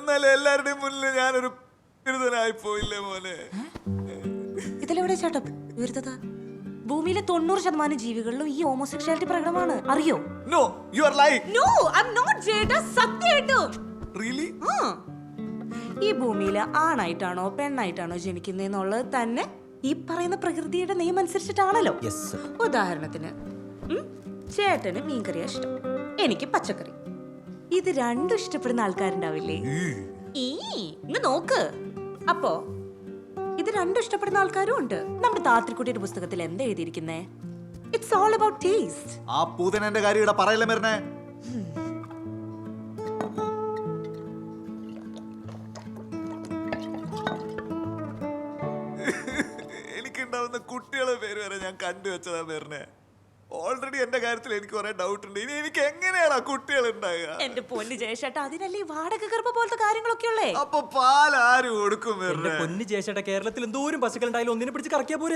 എന്നാലും എല്ലാവരുടെയും മുന്നിൽ ഞാനൊരു ബിരുദനായി പോയില്ലേ മോനെ. ഇതിലെവിടെ ചേട്ടാ വിരുദ്ധത? ഭൂമിയിലെ 90% ജീവികളിലും ഈ ഹോമോസെക്ഷുവാലിറ്റി പ്രകടമാണ്, അറിയോ? No, you are lying. No, I'm not ചേട്ടാ, സത്യമായിട്ടും. Really? ഈ ഭൂമിയില് ആണായിട്ടാണോ പെണ്ണായിട്ടാണോ ജനിക്കുന്നതെന്നുള്ളത് തന്നെ ഈ പറയുന്ന പ്രകൃതിയുടെ നിയമം അനുസരിച്ചിട്ടാണല്ലോ. ഉദാഹരണത്തിന് ചേട്ടന് മീൻകറിയാ ഇഷ്ടം, എനിക്ക് പച്ചക്കറി. ഇത് രണ്ടും ഇഷ്ടപ്പെടുന്ന ആൾക്കാരുണ്ടാവില്ലേ? ഇങ്ങ് നോക്ക്. അപ്പോ ഇത് രണ്ടും ഇഷ്ടപ്പെടുന്ന ആൾക്കാരും ഉണ്ട്. നമ്മുടെ താത്രിക്കുട്ടിയുടെ പുസ്തകത്തിൽ എന്താ എഴുതിയിരിക്കുന്നേ? It's all about taste. ആ പൂതനന്റെ കാര്യം ഇവിടെ പറയല്ലേ മരുന്നേ. എനിക്കുണ്ടാവുന്ന കുട്ടികളെ പേര് വരെ ഞാൻ കണ്ടുവച്ചതാ മരുന്നേ. ഓൾറെഡി എന്റെ കാര്യത്തിൽ എനിക്ക് കുറെ ഡൗട്ട് ഉണ്ട്. ഇനി എനിക്ക് എങ്ങനെയാണ് കുട്ടികൾ ഉണ്ടാകുക? എന്റെ പൊന്ന് ജയശേട്ടാ, അതിനല്ലേ ഈ വാടക ഗർഭ പോലത്തെ കാര്യങ്ങളൊക്കെ ഉള്ളേ. അപ്പൊ പാൽ ആര് കൊടുക്കും? പൊന്ന് ജയശേട്ടാ, കേരളത്തിൽ എന്തോരം പശുക്കളുണ്ടായാലും ഒന്നിനെ പിടിച്ച് കറക്കിയാ പോരെ.